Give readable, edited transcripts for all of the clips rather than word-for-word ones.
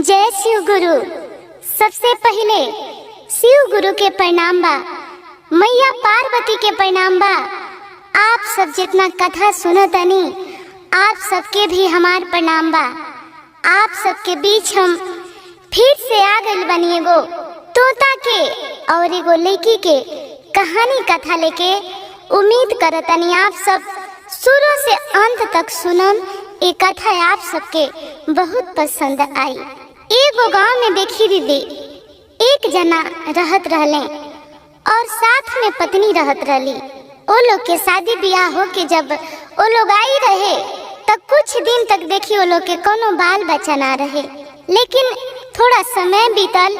जय शिव गुरु। सबसे पहले शिव गुरु के प्रणाम बा, मैया पार्वती के प्रणाम बा। आप सब जितना कथा सुनतनी आप सबके भी हमार प्रणाम बा। आप सबके बीच हम फिर से आ गइल बनी एगो तोता के और एगो लड़की के कहानी कथा लेके। उम्मीद करतनी आप सब शुरू से अंत तक सुनम। ये कथा आप सबके बहुत पसंद आई। एगो गांव में देखी दीदी, एक जना रहत रहले और साथ में पत्नी रहत रहली। ओ लोग के शादी ब्याह हो के जब ओ लोग आई रहे तब कुछ दिन तक देखी ओ लोग के कोनो बाल बच्चा ना रहे। लेकिन थोड़ा समय बीतल,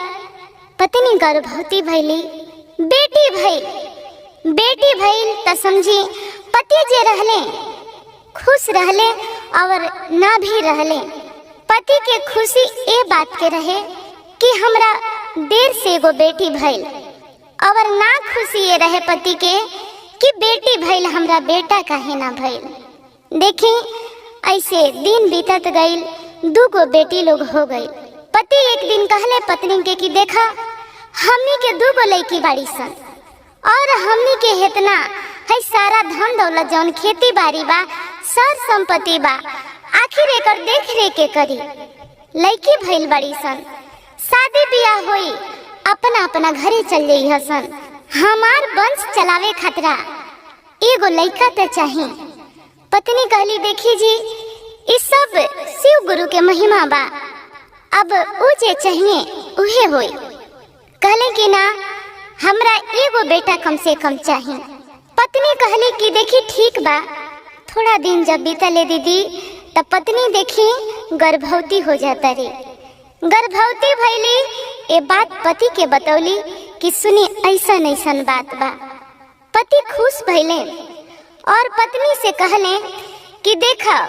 पत्नी गर्भवती भइली, बेटी भइल त समझी पति जे रहले खुश रहले और ना भी रहले। पति के खुशी ए बात के रहे कि हमरा देर से एगो बेटी भइल, और ना खुशी ये रहे पति के कि बेटी भइल हमरा बेटा काहे ना भइल। देखी ऐसे दिन बीतत गइल, दूगो बेटी लोग हो गई। पति एक दिन कहले पत्नी के कि देखा हमनी के दूगो लड़की बाड़ी सन और हमनी के इतना है सारा धन दौलत जौन खेती बाड़ी बा सर संपत्ति बा, आखिर एकर देख रेख के करी। लड़की भइल बड़ी सन, शादी ब्याह होई, अपना अपना घरे चल जाई हसन। हमार वंश चलावे खतरा एगो लड़का तो चाहिए। पत्नी कहली देखी जी इस सब शिव गुरु के महिमा बा, अब उ जे चाहिए उहे होई। कहले कि ना हमरा एगो बेटा कम से कम चाहिए। पत्नी कहली कि देखी ठीक बा। थोड़ा दिन जब बीतले दीदी तब पत्नी देखी गर्भवती हो जाता रे। गर्भवती भइली, ये बात पति के बतौली कि सुनी ऐसन ऐसन बात बा। पति खुश भइले और पत्नी से कहले कि देखा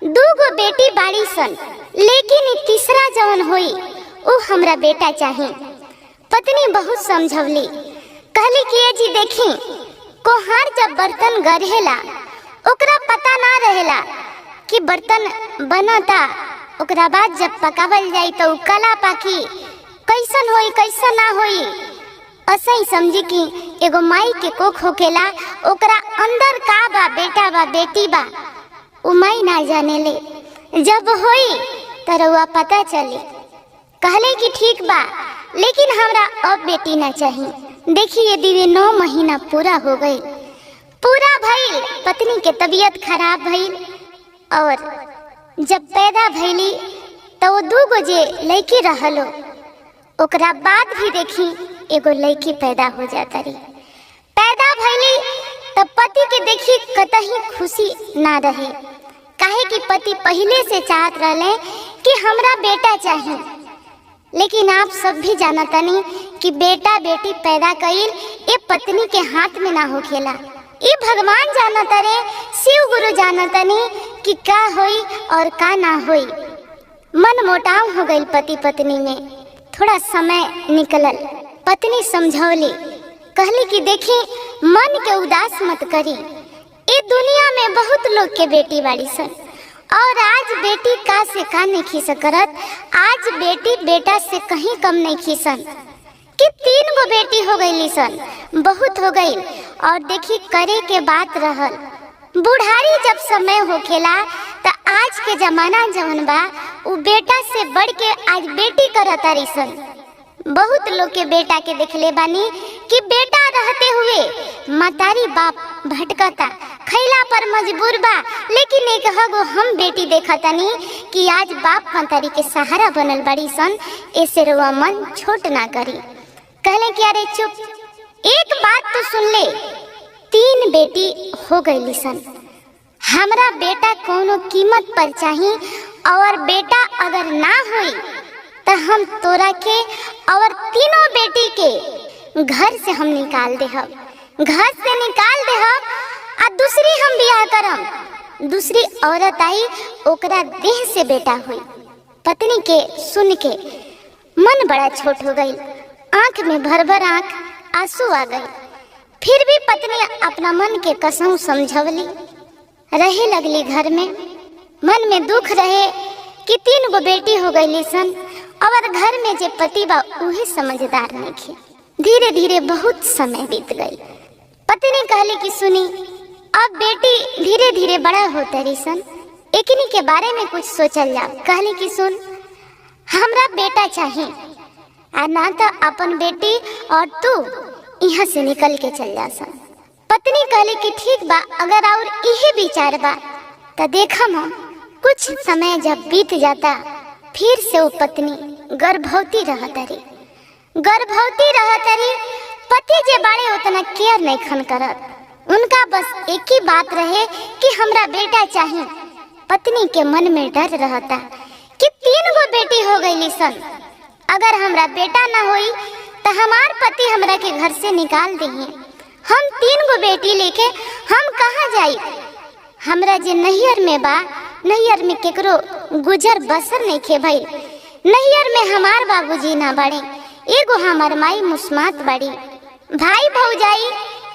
दूगो बेटी बाड़ी सन, लेकिन तीसरा जवन होई वो हमरा बेटा चाहिए। पत्नी बहुत समझवली, कहली कि ये जी देखी कोहार जब बर्तन गढ़ेला ओकरा पता ना रहेला कि बर्तन बनता, ओकरा बाद जब पकावल जाई तो कला पाकी कैसन होई कैसन ना होई। असही समझी कि एगो माई के कोख होकेला, ओकरा अंदर का बा बेटा बा बेटी बा उ माई ना जाने ले, जब होई तरवा पता चले। कहले कि ठीक बा लेकिन हमरा अब बेटी ना चाहिए। देखिए दीदी 9 महीना पूरा हो गई, पूरा भइल, पत्नी के तबीयत खराब भइल और जब पैदा भइली तो वो दूगो जे लड़की रहलो ओकरा बाद भी देखी एगो लड़की पैदा हो जाता रही। पैदा भइली तब पति के देखी कतही खुशी ना रहे, काहे कि पति पहले से चाहत रहले कि हमरा बेटा चाहिए। लेकिन आप सब भी जानतनी कि बेटा बेटी पैदा कईल ये पत्नी के हाथ में ना होखेला, ये भगवान जानता रे, शिव गुरु जानतनी कि का होई और का ना होई। मन मोटाव हो गई पति पत्नी में। थोड़ा समय निकलल, पत्नी समझौली, कहली कि देखी मन के उदास मत करी। ये दुनिया में बहुत लोग के बेटी बाड़ी सन और आज बेटी का से का नहीं खीस करत, आज बेटी बेटा से कहीं कम नहीं खीसन कि 3 गो बेटी हो गई सन, बहुत हो गई। और देखी करे के बात रहल, बुढ़ारी जब समय होखेला त आज के जमाना जवन बा उ बेटा से बढ़ के आज बेटी करता सन। बहुत लोग के बेटा के देखले बानी कि बेटा रहते हुए मतारी बाप भटकता, खैला पर मजबूर बा, लेकिन एक हगो हम बेटी देखतनी कि आज बाप मतारी के सहारा बनल बड़ी सन। ऐसे रुआ मन छोट ना करी। कहले कि अरे चुप, एक बात तो सुन ले, 3 बेटी हो गई सन, हमरा बेटा कोनो कीमत पर चाहिए और बेटा अगर ना हुई तो हम तोरा के और 3 बेटी के घर से हम निकाल देहब, घर से निकाल देहब आ दूसरी हम बियाह करम। दूसरी औरत आई ओकरा देह से बेटा हुई। पत्नी के सुन के मन बड़ा छोट हो गई, आंख में भर भर आंसू आ गए। फिर भी पत्नी अपना मन के कसम समझवली, रहे लगली घर में। मन में दुख रहे कि 3 गो बेटी हो गई सन और घर में जे पति बा उहे समझदार नहीं। धीरे धीरे बहुत समय बीत गई। पत्नी कहली कि सुनी, अब बेटी धीरे धीरे बड़ा होते रिसन, एकनी के बारे में कुछ सोचल जा। कहली कि सुन, हमरा बेटा चाहिए आ ना तो अपन बेटी और तू यहाँ से निकल के चल जा सन। पत्नी कहली कि ठीक बा, अगर और यही विचार बा तो देखा हम कुछ समय जब बीत जाता फिर से वो पत्नी गर्भवती रहतरी। पति जे बड़े उतना केयर नहीं खन करत, उनका बस एक ही बात रहे कि हमरा बेटा चाहिए। पत्नी के मन में डर रहता कि 3 गो बेटी हो गई सन, अगर हमरा बेटा ना होई तो हमार पति हमरा के घर से निकाल दिए। हम 3 गो बेटी लेके हम कहाँ जाई? हमरा जे नैहर में बा, नैहर में केकरो गुजर बसर नहीं खे भाई। नैहर में हमार बाबूजी ना बड़े, एगो हमार माई मुस्मात बड़ी। भाई भौजाई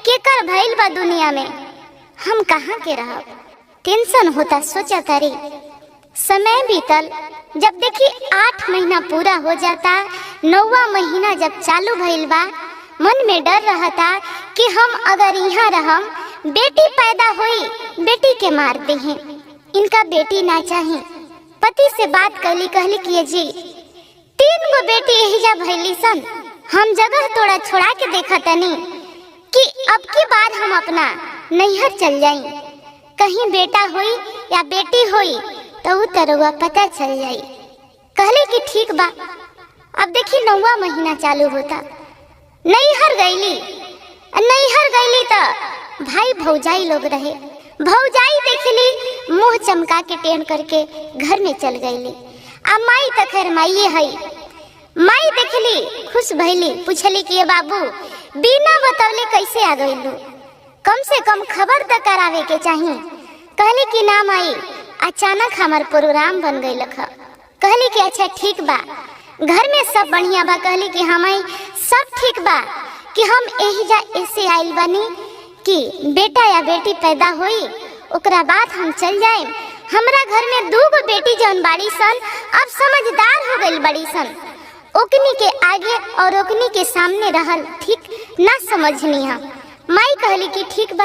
केकर भइल बा दुनिया में, हम कहाँ के रहब? टेंशन होता सोचा तारी। समय बीतल, जब देखी 8 महीना पूरा हो जाता, 9वां महीना जब चालू भइल बा, मन में डर रहता कि हम अगर यहाँ रहम, बेटी पैदा हुई, बेटी के मार दे हैं। इनका बेटी ना चाहिए। पति से बात कहली कि जी 3 गो बेटी यही जा भइली सन, हम जगह तोड़ा छोड़ा के देखा तनी कि अब की बार हम अपना नैहर चल जाई, कहीं बेटा हुई या बेटी हुई तो तरुआ पता चल जाई। कहले कि ठीक बा। अब देखी 9वां महीना चालू होता, नैहर गईली तो भाई भौजाई लोग रहे। भौजाई देखली, मुंह चमका के टेन करके घर में चल गईली। आ माई तो खैर माइये है। माई देखली, खुश भइली, पूछली कि ये बाबू बिना बतौले कैसे आ गईलू? कम से कम खबर तो करावे के चाहिए। कहली कि ना माई, अचानक हमार प्रोग्राम बन गई लख। कहली कि अच्छा ठीक बा, घर में सब बढ़िया बा? कहली कि हाँ माई सब ठीक बा, कि हम यही जा ऐसे आइल बानी कि बेटा या बेटी पैदा हुई, ओकरा बाद हम चल जाए। हमरा घर में 2 गो बेटी जौन बाड़ी सन अब समझदार हो गई बड़ी सन, ओकनी के आगे और ओकनी के सामने रहल ठीक ना समझनी है। माई कहली कि ठीक बा।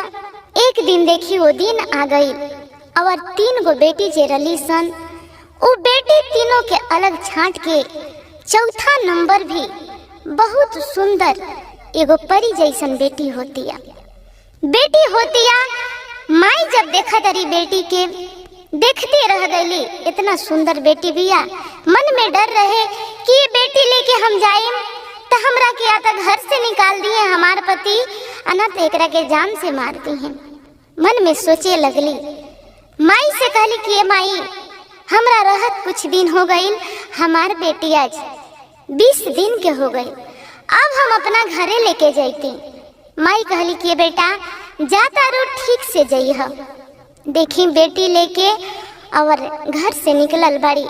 एक दिन देखी वो दिन आ गई और 3 गो बेटी जे रली सन, वो बेटी तीनों के अलग छांट के 4था नंबर भी बहुत सुंदर एगो परी जैसन बेटी होतिया। माई जब देखा तरी बेटी के, देखते रह गईली, इतना सुंदर बेटी बिया। मन में डर रहे कि ये बेटी लेके हम जाएं तो हमरा के या तो घर से निकाल दिए हमार पति, अना तो एकरा के जान से मार दी हैं। मन में सोचे लगली। माई से कहली कि ये माई, हमरा रहत कुछ दिन हो गई, हमार बेटी आज 20 दिन के हो गई, अब हम अपना घरे लेके जाती। माई कहली कि बेटा जाता रो ठीक से जइह। देखी बेटी लेके और घर से निकलल बाड़ी।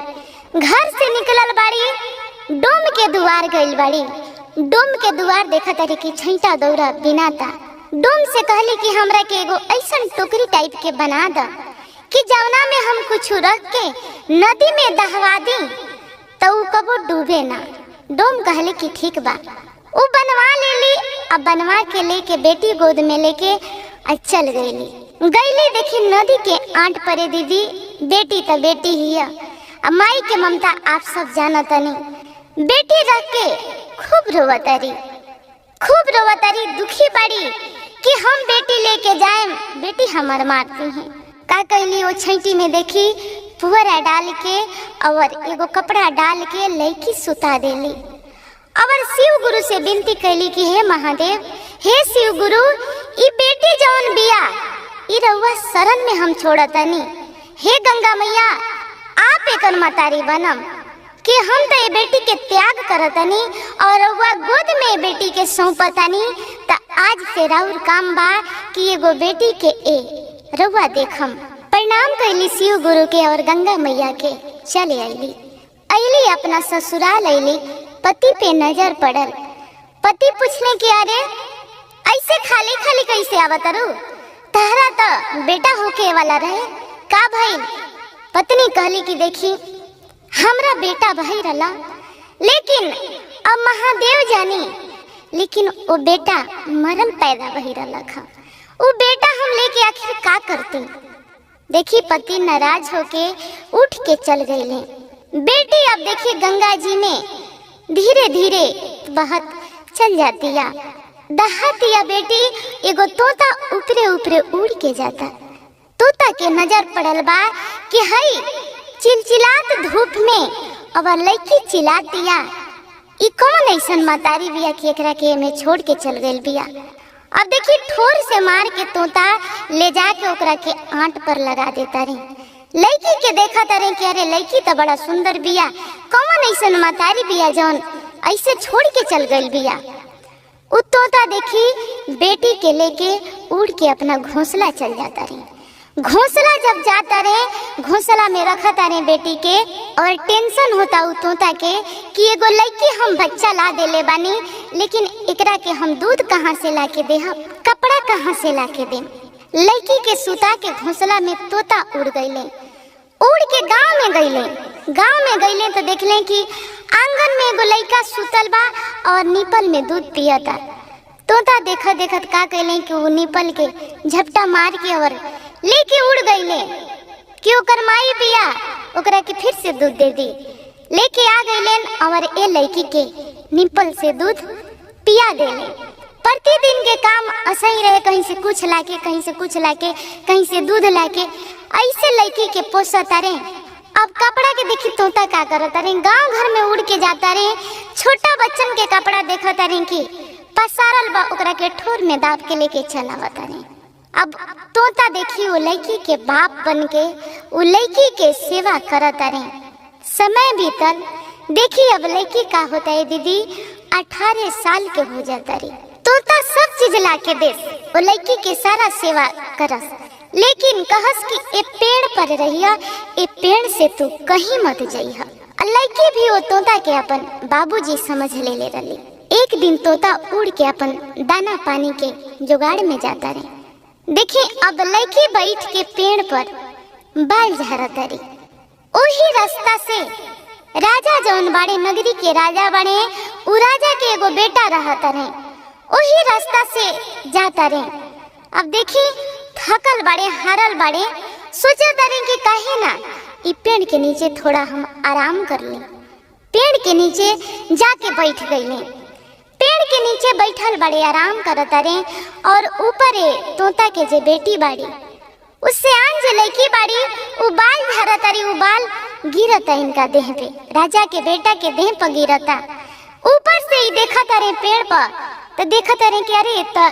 डोम के दुआर गइल बाड़ी। डोम के दुआर देखा तारी कि छैटा दौरा बिनाता। डोम से कहली कि हमरा के एगो ऐसन टोकरी टाइप के बना द कि जवना में हम कुछ रख के नदी में दहवा दी तो उ कबो डूबे ना। डोम कहले कि ठीक बा। उ बनवा लेली। अब बनवा के लेके बेटी गोद में लेके चल गईली। देखी नदी के आंट परे दीदी, बेटी तो बेटी ही है। अब माई के ममता आप सब जाना तनी। बेटी रख के खूब रोवतारी, दुखी बड़ी कि हम बेटी लेके जाए, बेटी हमार मारती हैं। का कहली वो छैटी में देखी पुअरा डाल के और एगो कपड़ा डाल के लड़की सुता देली। और शिव गुरु से विनती कैली कि हे महादेव, हे शिव गुरु, ई बेटी जौन बिया ई रउआ शरण में हम छोड़तनी। हे गंगा मैया, आप एकर मतारी बनम कि हम तो ये बेटी के त्याग करतनी और रउआ गोद में बेटी के सौंपतनी। त आज से राउर काम बा कि एगो बेटी के रउआ देखम। प्रणाम कैली शिव गुरु के और गंगा मैया के। चले अली अपना ससुराल अली। पति पे नजर पड़ल। पति पूछने कि अरे ऐसे खाली खाली कैसे आवतरू, तहरा तो बेटा होके वाला रहे, का भइल? पत्नी कहली कि देखी हमरा बेटा भई रला, लेकिन अब महादेव जानी, लेकिन वो बेटा मरल पैदा वही रखा। वो बेटा हम लेके आखिर का करते। देखी पति नाराज होके उठ के चल गए। बेटी अब देखिए गंगा जी में धीरे धीरे बहत चल जाती है। दहातिया बेटी एगो तोता ऊपरे ऊपरे उड़ के जाता। तोता के नजर पड़ल बा कि हई चिलचिलात धूप में अब लड़की चिल्लातिया। ई कौन ऐसन मतारी बिया कि एकरा के में छोड़ के चल गइल बिया। अब देखी ठोर से मार के तोता ले जाके ओकरा के आंट पर लगा देता रे। लड़की के देखा तारे कि अरे लड़की तो बड़ा सुंदर बिया, कौन ऐसन मतारी बिया जौन ऐसे छोड़ के चल गइल बिया। उ तोता देखी बेटी के लेके उड़ के अपना घोंसला चल जाता रे। घोंसला जब जाता रे, घोंसला में रखा तारे बेटी के, और टेंशन होता उ तोता के कि एगो लड़की हम बच्चा ला देले बानी, लेकिन एकरा के हम दूध कहाँ से ला के देहब, कपड़ा कहाँ से ला के देम। लड़की के सुता के घोंसला में तोता उड़ गईले। उड़ के गांव में गईले तो देखले कि आंगन में एगो लड़का सुतल बा और निपल में दूध पियता। तोता देखत देखत का कइले कि वो निपल के झपटा मार के और लेके उड़ गईले कि ओकर माई पिया ओकरा के फिर से दूध दे दी। लेके आ गईले और ए लड़की के निपल से दूध पिया देले। प्रतिदिन के काम असही रहे, कहीं से कुछ लाके कहीं से कुछ लाके कहीं से दूध लाके ऐसे लड़की के पोसता रे। अब कपड़ा के देखी तोता का करता रे, गांव घर में उड़ के जाता रे। छोटा बच्चन के कपड़ा देखता रे कि पसारल बा, ओकरा के ठोर में दाब के लेके चलावता रे। अब तोता देखी वो लड़की के बाप बन के वो लड़की के सेवा करता रे। समय बीतल, देखी अब लड़की का होता है दीदी 18 साल के हो जाता रे। तोता सब चीज ला के दे, वो लड़की के सारा सेवा करस, लेकिन कहस कि ए पेड़ पर रहिया, ए पेड़ से तू कहीं मत जइहा। लड़की भी वो तोता के अपन बाबूजी समझ ले रही। एक दिन तोता उड़ के अपन दाना पानी के जुगाड़ में जाता रे। देखी अब लड़की बैठ के पेड़ पर बाल झाड़ता रे। ओही रास्ता से राजा जौन बाड़े, नगरी के राजा बाड़े, उ राजा के एगो बेटा रहता रे। ओही रास्ता से जाता रे। अब देखी थकल बाड़े, हारल बाड़े, सोचा तारे कि काहे ना ई पेड़ के नीचे थोड़ा हम आराम कर ले। पेड़ के नीचे जाके बैठ गईले। पेड़ के नीचे बैठल बड़े आराम करता रे। और ऊपर तोता के जे बेटी बाड़ी, उससे आन जे लड़की बाड़ी, वो बाल झरता रे। वो बाल गिरता इनका देह पे, राजा के बेटा के देह पर गिरता। ऊपर से ही देखता रे पेड़ पर, तो देखता रे कि अरे तो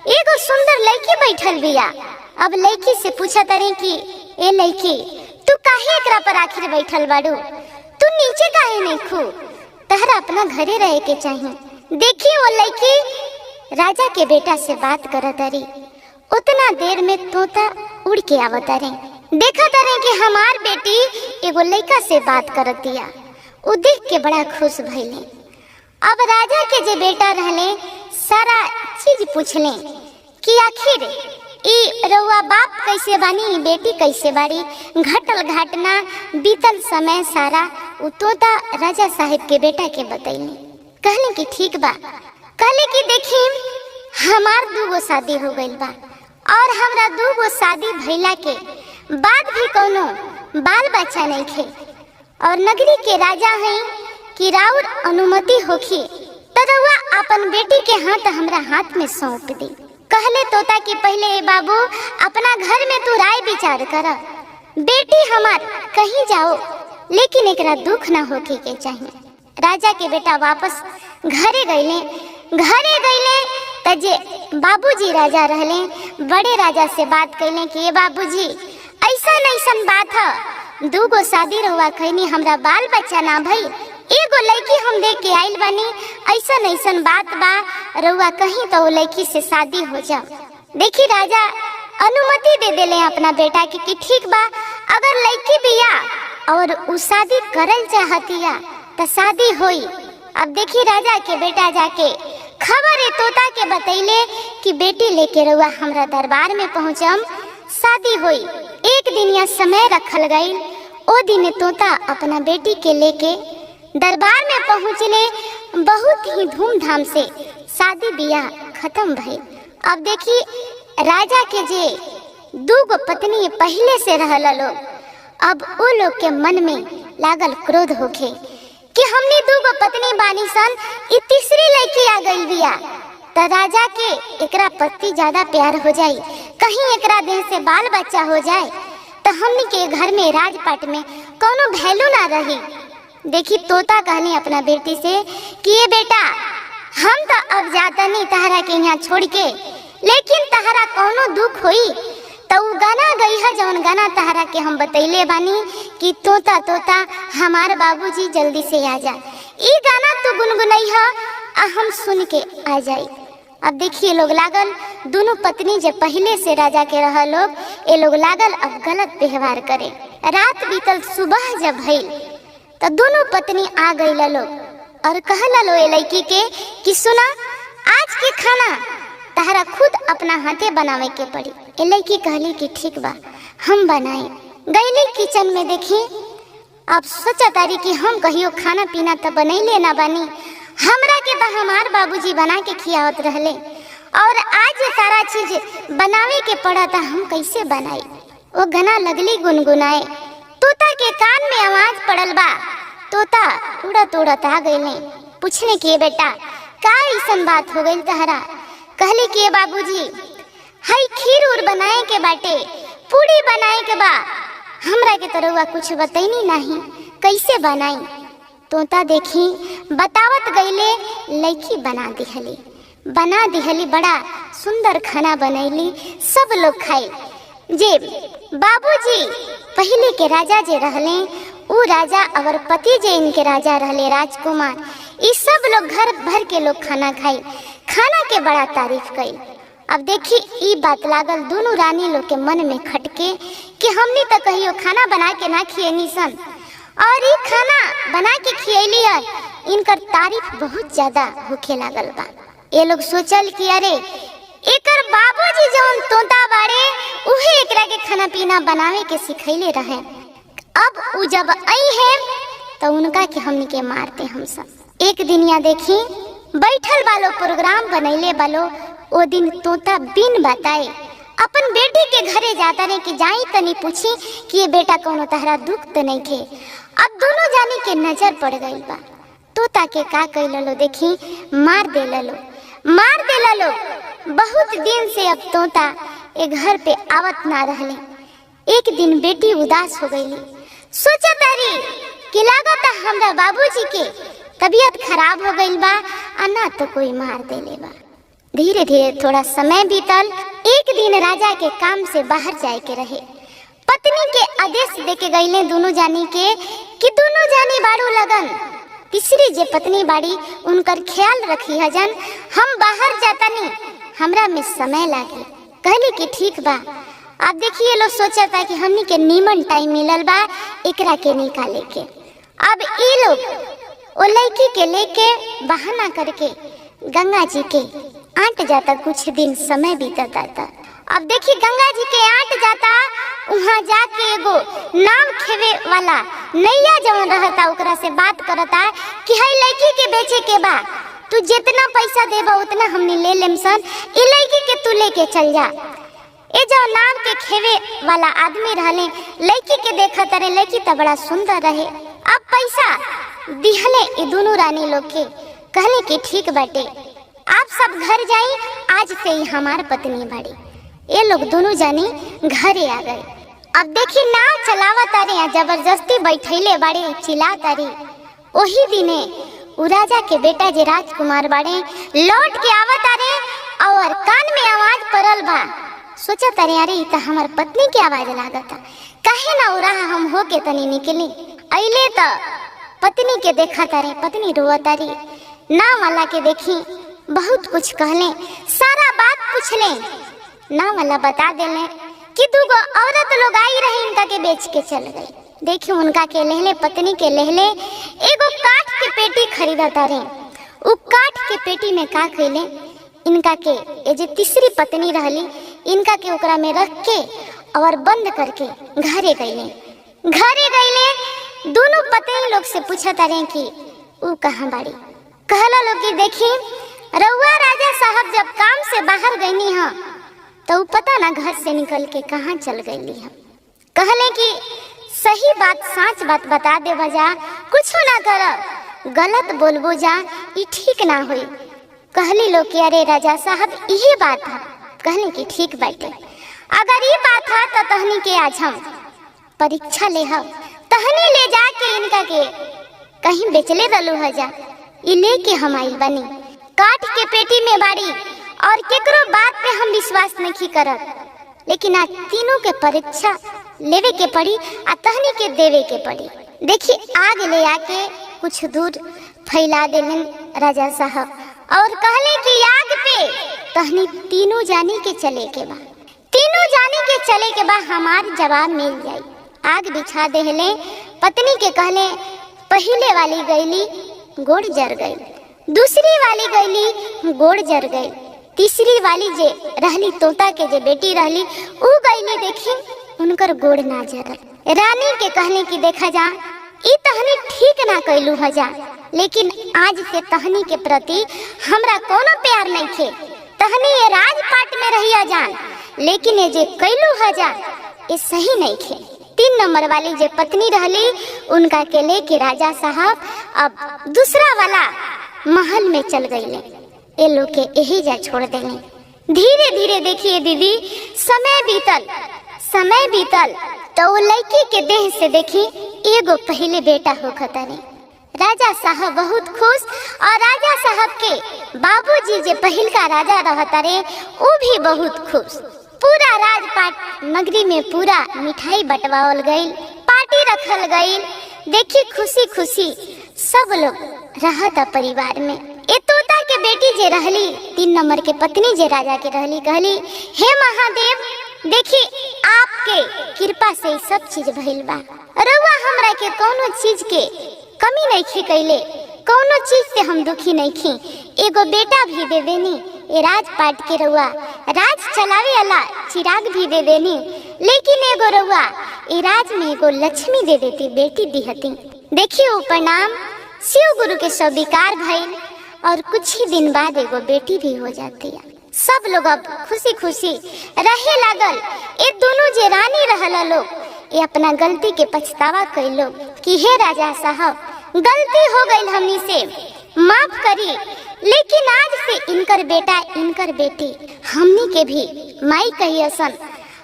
एगो सुंदर लड़की बैठल बिया। अब लड़की से पूछा तारे कि ए लड़की, तू काहे एकरा पर आखिर बैठल बाड़ू, तू नीचे काहे नहीं खू, तहरा अपना घरे रहे के चाहिए। देखी वो लड़की राजा के बेटा से बात करत रही। उतना देर में तोता उड़ के आवता रे। देखा तारे कि हमार बेटी एगो लड़का से बात करत दिया। उ देख के बड़ा खुश भइले। अब राजा के जे बेटा रहले सारा चीज पूछले कि आखिर ई रउआ बाप कैसे बानी, बेटी कैसे बाड़ी, घटल घटना बीतल समय सारा उ तोता राजा साहिब के बेटा के बतैले। कहले कि ठीक बा। कहले कि देखी हमार 2 शादी हो गइल बा, और हमरा 2 शादी भइला के बाद भी कोनो बाल बच्चा नहीं खे, और नगरी के राजा हैं कि राउर अनुमति होखी तो रउआ अपन बेटी के हाथ हमरा हाथ में सौंप दी। कहले तोता कि पहले बाबू अपना घर में तू राय विचार कर। बेटी हमार कहीं जाओ, लेकिन एकरा दुख ना होके के चाहिए। राजा के बेटा वापस घरे गईले। तजे बाबूजी राजा रहले, बड़े राजा से बात कैले कि ये बाबूजी ऐसन बात है, 2 शादी रहुआ कहनी, हमरा बाल बच्चा ना भई, एगो लड़की हम देख के आइल बानी, ऐसन बात बा, रहुआ कहीं तो वो लड़की से शादी हो जाओ। देखी राजा अनुमति दे देले अपना बेटा की कि ठीक बा, अगर लड़की बिया और उ शादी करल चाहतिया तो शादी होई। अब देखी राजा के बेटा जाके खबर तोता के बतैले कि बेटी लेके रहुआ हमरा दरबार में पहुँचम, शादी होई। एक दिन या समय रखल गई। ओ दिन तोता अपना बेटी के लेके दरबार में पहुँचले बहुत ही धूमधाम से शादी ब्याह खत्म भइल। अब देखी राजा के जे दूगो पत्नी पहले से रहल लोग, अब वो लोग के मन में लागल क्रोध होके कि हमने दूगो पत्नी बानी सन, ई तीसरी लड़की आ गई बिया, तो राजा के एकरा प्रति ज्यादा प्यार हो जाई, कहीं एकरा देह से बाल बच्चा हो जाए तो हमनी के घर में राजपाट में कोनो वैल्यू ना रही। देखी तोता कहनी अपना बेटी से कि ये बेटा हम तो अब जाता नहीं तहरा के यहाँ छोड़ के, लेकिन तहरा कोनो दुख होई तो उ गाना गई है जौन गाना तहरा के हम बतैले बानी कि तोता तोता हमार बाबूजी जल्दी से आ जा, ई गाना तू गुनगुनाई है आ हम सुन के आ जाई। अब देखिए लोग लागल दोनों पत्नी जब पहले से राजा के रह लोग, ये लोग लागल अब गलत व्यवहार करे। रात बीतल सुबह जब भइल तो दोनों पत्नी आ गई लोग और कहला लो ये लड़की के कि सुना आज के खाना तहरा खुद अपना हाथे बनावे के पड़ी। ये लड़की कहली कि ठीक बा हम बनाए। गईली किचन में देखी, अब सोचा तारी कि हम कहियो खाना पीना तो बनैले ना बनी, हमरा के तो हमार बाबूजी बना के खियावत रहले और आज ये सारा चीज बनावे के पड़ा था, हम कैसे बनाई। वो गाना लगली गुनगुनाए। तोता के कान में आवाज पड़ल बा, तोता उड़त उड़त आ गईले पूछने के बेटा का ऐसन बात हो गई तहरा। कहली कि बाबूजी हई खीर उर बनाए के बाटे, पूड़ी बनाए के बा, हमरा के तरवा कुछ बतैनी नहीं कैसे बनाई। तोता देखी बतावत गईले, लड़की बना दिहली बड़ा सुंदर खाना बनैली, सब लोग खाए। जे बाबूजी पहले के राजा जे रहले उ राजा और पति जे इनके राजा रहले राजकुमार, ये सब लोग घर भर के लोग खाना खाए, खाना के बड़ा तारीफ कई। अब देखी ई बात लागल दोनों रानी लोग के मन में खटके कि हमनी तो कहियो खाना बना के ना खियनी सन और ये खाना बना के खियली है, इनकर तारीफ बहुत ज्यादा होखे लागल बा। ये लोग सोचल कि अरे एकर बाबूजी जौन तोता बाड़े उहे एकरा के खाना पीना बनावे के सिखैले रहे, अब उ जब आई है तो उनका के हमनी के मारते हम सब। एक दिन यहाँ देखी बैठल बालो प्रोग्राम बनैले बालो, ओ दिन तोता बिन बताए अपन बेटी के घरे जाता रहे कि जाई तनी पूछी कि ये बेटा कोनो तहरा दुख तो नहीं खे। अब दोनों जाने के नजर पड़ गई बा। तोता के का कैललो देखी मार देललो। बहुत दिन से अब तोता ए घर पे आवत ना रहले। एक दिन बेटी उदास हो गई, सोचा तारी कि लागत हमरा बाबूजी के तबीयत खराब हो गई बा आ ना तो कोई मार देले बा। धीरे धीरे थोड़ा समय बीतल। एक दिन राजा के काम से बाहर जाए के रहे, पत्नी के आदेश दे के गईले दोनों जानी के कि दोनों जानी बाड़ू लगन, तीसरी जे पत्नी बाड़ी उनकर ख्याल रखी हजन, हम बाहर जाता नहीं, हमरा में समय लागे। कहली कि ठीक बा। अब देखिए लोग सोचा था कि हमनी के नीमन टाइम मिलल बा एकरा के निकाले के। अब ई लोग ओ लड़की के लेके बहाना करके गंगा जी के आट जाता, कुछ दिन समय बीतता था। अब देखी गंगा जी के आट जाता, वहाँ जाके एगो नाव खेवे वाला नैया जवन रहता ओकरा से बात करता कि हई लड़की के बेचे के बा, तू जितना पैसा देबा उतना हमने ले लेम सन, ई लड़की के तू लेके चल जा। ए जो नाव के खेवे वाला आदमी रहले लड़की के देखा तरे, लड़की तो बड़ा सुंदर रहे। अब पैसा दिहले ये दोनों रानी लोग के, कहले कि ठीक बाटे आप सब घर जाई, आज से ही हमार पत्नी बाड़ी। ये लोग दोनों जानी घरे आ गए। अब देखी नाव चलावा तारे, जबरदस्ती बैठैले बाड़े, चिल्ला तारे। वही दिने उ राजा के बेटा जे राजकुमार बाड़े लौट के आवा तारे और कान में आवाज पड़ल बा। सोचा तारे अरे तो हमार पत्नी की आवाज लागता, काहे ना उड़ा हम हो के तनी निकली। अइले तो पत्नी के देखा तारे, पत्नी रोआ तारी। नाव वाला के देखी बहुत कुछ कहले, सारा बात पूछले। नाव वाला बता देले कि दूगो औरत लोग आई रही, इनका के बेच के चल गई। देखिए उनका के लेहले, पत्नी के लेहले एगो काठ के पेटी खरीदा तारे। उ काठ के पेटी में का कैले, इनका के ये जे तीसरी पत्नी रहली इनका के ओकरा में रख के और बंद करके घरे गईले। दोनों पत्नी लोग से पूछत रहे कि ऊ कहाँ बाड़ी। कहला लोग कि देखी रउआ राजा साहब जब काम से बाहर गईनी ह तो पता ना घर से निकल के कहाँ चल गईली हम। कहले कि सही बात साच बात बता दे बजा, कुछ ना कर, गलत बोलबो जा ई ठीक ना हुई। कहली लोग कि अरे राजा साहब यही बात है। कहले कि ठीक बाटे, अगर ये बात है तो तहनी के आज हम परीक्षा ले हम, तहनी ले जाके इनका के कहीं बेचले रहलू है जा, ये लेके हम आइल बनी काट के पेटी में बाड़ी और केकरो बात पे हम विश्वास नहीं करत। लेकिन आज तीनों के परीक्षा लेवे के पड़ी आ तहनी के देवे के पड़ी। देखी आग ले आके कुछ दूर फैला देलन राजा साहब और कहले कि आग पे तहनी तीनों जानी के चले के बा, तीनों जानी के चले के बा हमार जवाब मिल जाई। आग बिछा देहले, पत्नी के कहले पहले वाली गईली गोड़ जर गई, दूसरी वाली गईली गोड़ जर गई, तीसरी वाली जे रहली तोता के जे बेटी रहली ऊ गईली देखी उनकर गोड़ ना जरल। रानी के कहने की देखा जा ई तहनी ठीक ना कैलू ह जा, लेकिन आज से तहनी के प्रति हमरा कोनो प्यार नहीं थे। तहनी ये राजपाट में रहिया जान, लेकिन ये जे कैलू ह जा ये सही नहीं थे। 3 नंबर वाली जे पत्नी रहली उनका के लेके राजा साहब अब दूसरा वाला महल में चल गईले। ये लोग के यही जा छोड़ देले। धीरे धीरे देखिए दीदी समय बीतल तो वो लड़की के देह से देखी एगो पहले बेटा हो खतरे। राजा साहब बहुत खुश और राजा साहब के बाबूजी जे पहिल का राजा रहता रे वो भी बहुत खुश। पूरा राजपाट नगरी में पूरा मिठाई बंटवाल गई, पार्टी रखल गई। देखी खुशी खुशी सब लोग रहता परिवार में। ए तोता के बेटी जे रहली 3 नंबर के पत्नी जे राजा के रहली कहली हे महादेव देखी आपके कृपा से सब चीज भइल बा, रउआ हमरा के कोनो चीज के कमी नहीं खी कैले, कोनो चीज से हम दुखी नहीं खी। एगो बेटा भी दे देनी, ए राजपाट के रउआ राज चलावे वाला चिराग भी दे देनी, लेकिन एगो रउआ ए राज में एगो लक्ष्मी दे देती, बेटी दिहती। देखिए वो प्रणाम शिव गुरु के स्वीकार भइल और कुछ ही दिन बाद एगो बेटी भी हो जाती है। सब लोग अब खुशी खुशी रहे लागल। ये दोनों जे रानी रहला लोग ये अपना गलती के पछतावा कैलो कि हे राजा साहब गलती हो गई हमनी से, माफ करी। लेकिन आज से इनकर बेटा इनकर बेटी हमनी के भी माई कहिए सन,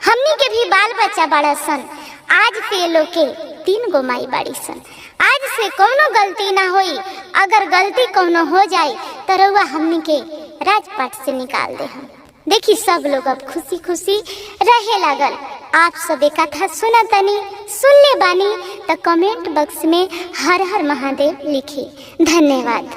हमनी के भी बाल बच्चा बड़ा सन। आज से लोग के 3 गो माई बाड़ी सन। आज से कोनो गलती ना होई, अगर गलती कोनो हो जाए तो रउआ हमनी के राजपाट से निकाल दे हम। देखी सब लोग अब खुशी खुशी रहे लागल। आप सब कथा सुना तनी सुन ले बानी तो कमेंट बॉक्स में हर हर महादेव लिखी। धन्यवाद।